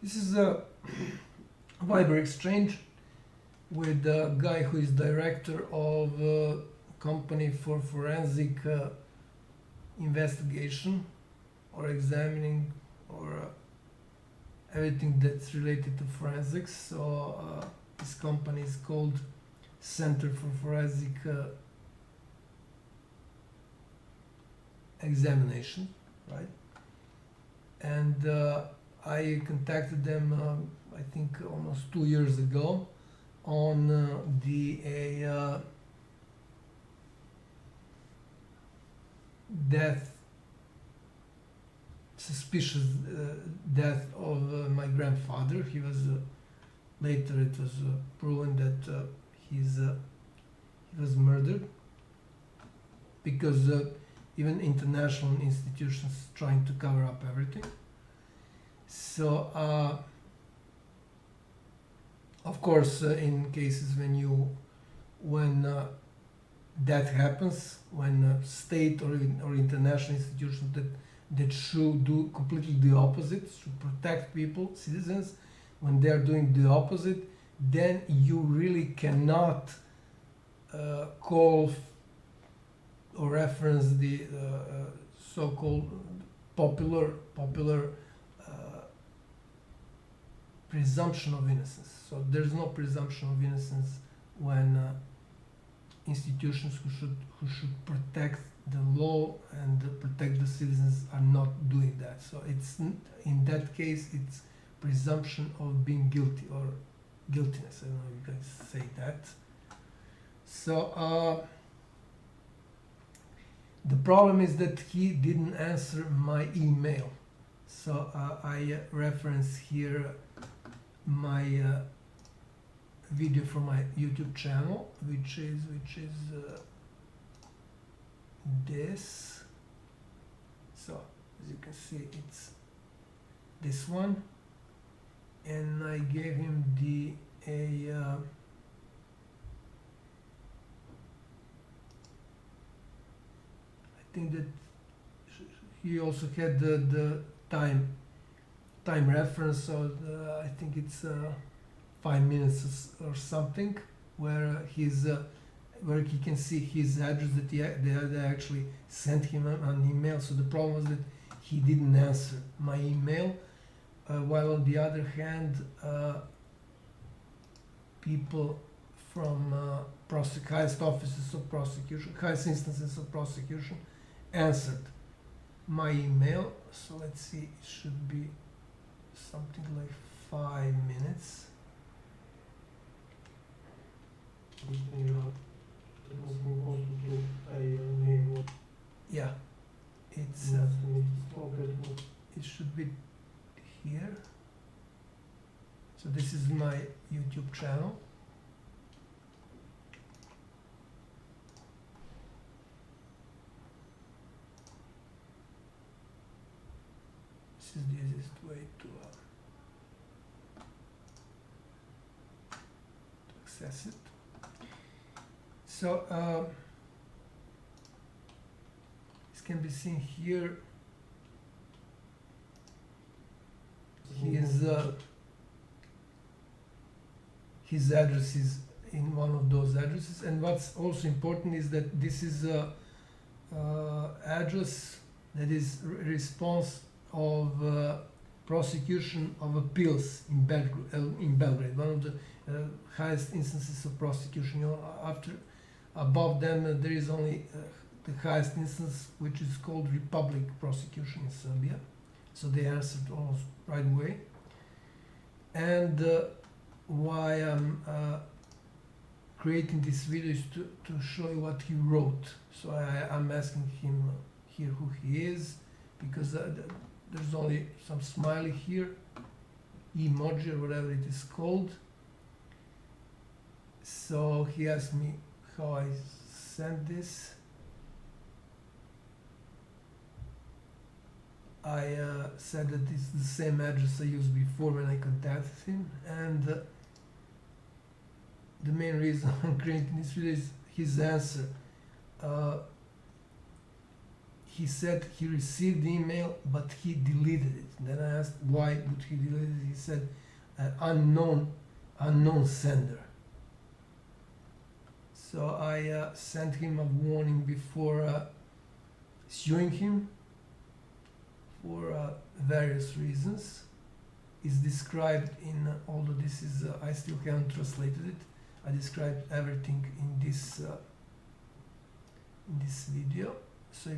This is a Viber exchange with a guy who is director of a company for forensic investigation or examining or everything that's related to forensics. So this company is called Center for Forensic Examination, right? And I contacted them, I think, almost 2 years ago on the death, suspicious death of my grandfather. He was later it was proven that he was murdered because even international institutions trying to cover up everything. So, of course, in cases when that happens, when state or international institutions that should do completely the opposite, should protect people, citizens, when they are doing the opposite, then you really cannot call or reference the so-called popular presumption of innocence. So there's no presumption of innocence when institutions who should protect the law and protect the citizens are not doing that. So it's in that case it's presumption of being guilty or guiltiness. I don't know if you guys say that. So the problem is that he didn't answer my email. So I reference here my video from my YouTube channel, which is this. So as you can see, it's this one, and I gave him I think that he also had the time reference, so I think it's 5 minutes or something, where where he can see his address that they actually sent him an email. So the problem was that he didn't answer my email, while on the other hand, people from highest offices of prosecution, highest instances of prosecution, answered my email. So let's see, it should be something like 5 minutes. Yeah, it's it should be here. So this is my YouTube channel. This is the easiest way to access it. So this can be seen here. His address is in one of those addresses, and what's also important is that this is a address that is response of prosecution of appeals in Belgrade, one of the highest instances of prosecution. Above them there is only the highest instance, which is called Republic prosecution in Serbia. So they answered almost right away. And why I'm creating this video is to show you what he wrote. So I'm asking him here who he is, because there's only some smiley here, emoji or whatever it is called. So he asked me how I sent this. I said that it's the same address I used before when I contacted him, and the main reason I'm creating this video is his answer. he said he received the email, but he deleted it. Then I asked why would he delete it. He said unknown sender. So I sent him a warning before suing him for various reasons. It's described in, although this is, I still haven't translated it, I described everything in this video. So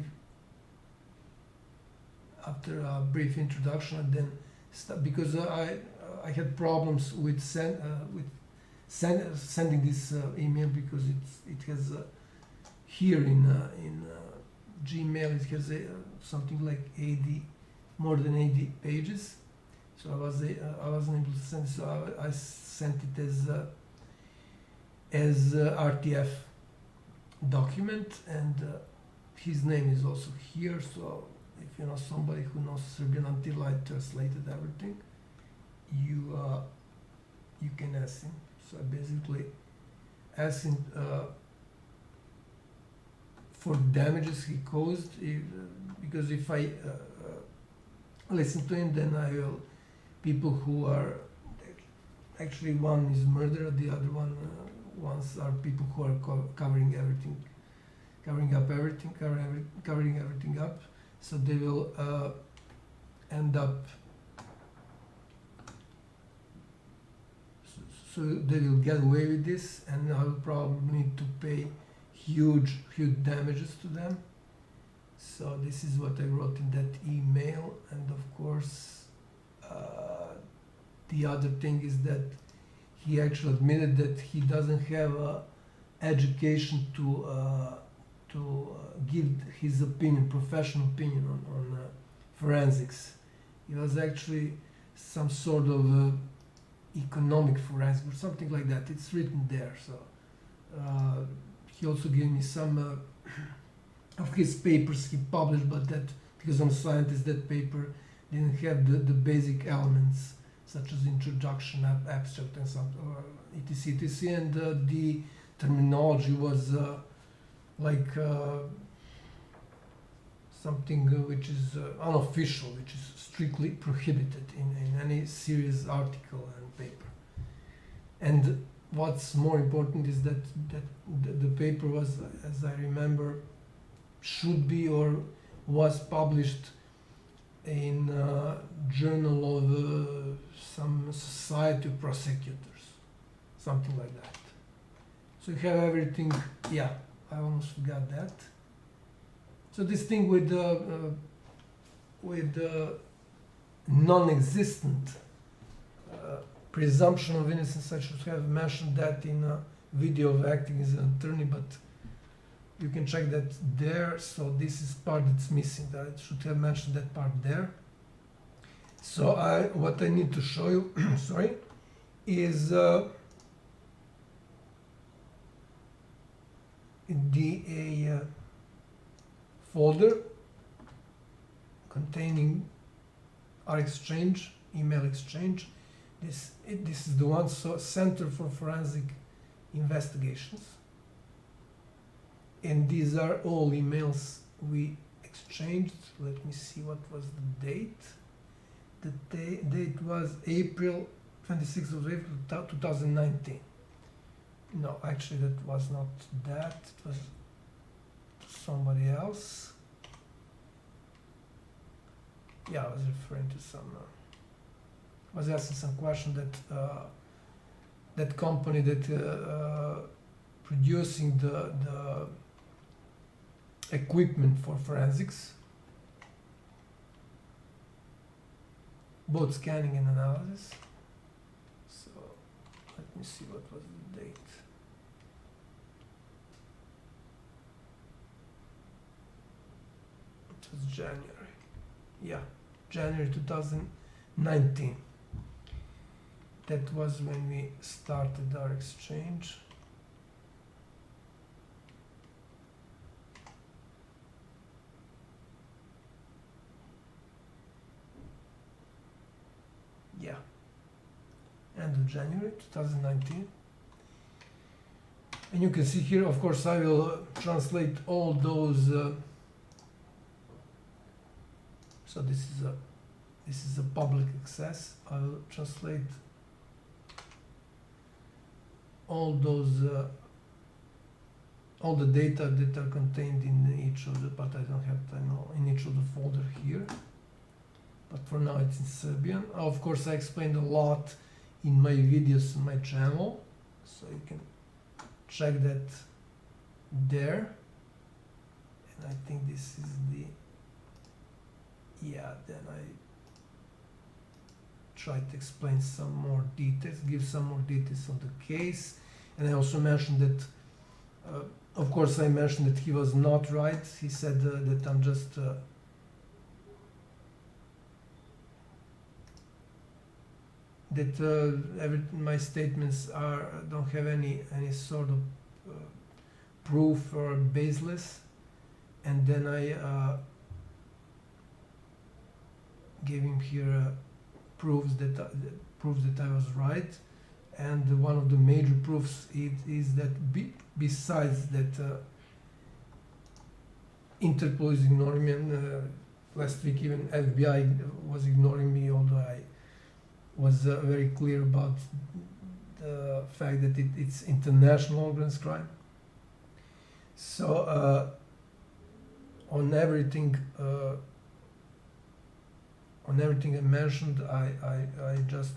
after a brief introduction, and then because I had problems with sending this email, because it has here in Gmail it has something like 80, more than 80 pages. So I wasn't able to send it, so I sent it as RTF document, and his name is also here. So if you know somebody who knows Serbian, until I translated everything, you can ask him. So I basically asked him for damages he caused, because if I listen to him, then I will. People who are actually, one is murderer, the other ones are people who are covering everything up. So they will end up. So they will get away with this, and I will probably need to pay huge damages to them. So this is what I wrote in that email, and of course. The other thing is that he actually admitted that he doesn't have education to give his opinion, professional opinion on forensics. He was actually some sort of economic forensic or something like that. It's written there. So he also gave me some of his papers he published, but that, because I'm a scientist, that paper didn't have the basic elements such as introduction, abstract, and some etc. And the terminology was like something which is unofficial, which is strictly prohibited in any serious article and paper. And what's more important is that the paper was, as I remember, should be or was published in journal of some society of prosecutors, something like that. So you have everything. Yeah, I almost forgot that. So this thing with non-existent presumption of innocence, I should have mentioned that in a video of acting as an attorney, but you can check that there. So this is part that's missing. I should have mentioned that part there. So what I need to show you, sorry, is the folder containing our exchange, email exchange. This is the one. So Center for Forensic Investigations. And these are all emails we exchanged. Let me see, what was the date? The date was April 26th of April 2019. No, actually that was not that. It was somebody else. Yeah, I was referring to some. I was asking some question that that company that producing the equipment for forensics, both scanning and analysis. So let me see, what was the date? It was January. Yeah, January 2019. That was when we started our exchange. Yeah, end of January 2019. And you can see here, of course, I will translate all those So this is a public access. I'll translate all those all the data that are contained in each of the, but I don't have time now, in each of the folder here. But for now it's in Serbian. Of course, I explained a lot in my videos on my channel, so you can check that there. And I think this is the, yeah, then I try to explain some more details, give some more details on the case. And I also mentioned that, of course, I mentioned that he was not right. He said that I'm just that my statements don't have any sort of proof or baseless. And then I gave him here proofs that I was right. And one of the major proofs is that besides that Interpol is ignoring me, and last week even FBI was ignoring me, although I was very clear about the fact that it's international organized crime. So on everything I mentioned, I just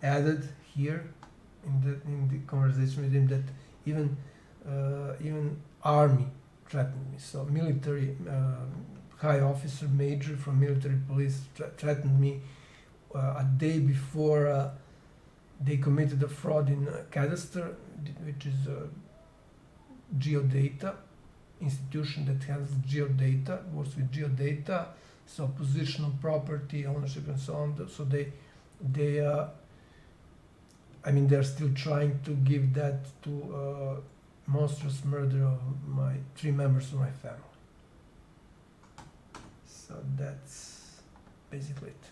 added here in the conversation with him that even army threatened me. So military high officer, major from military police threatened me a day before they committed a fraud in Cadastre, which is a geodata institution that handles geodata, works with geodata, so positional property, ownership, and so on. So they I mean, they're still trying to give that to monstrous murder of my 3 members of my family. So that's basically it.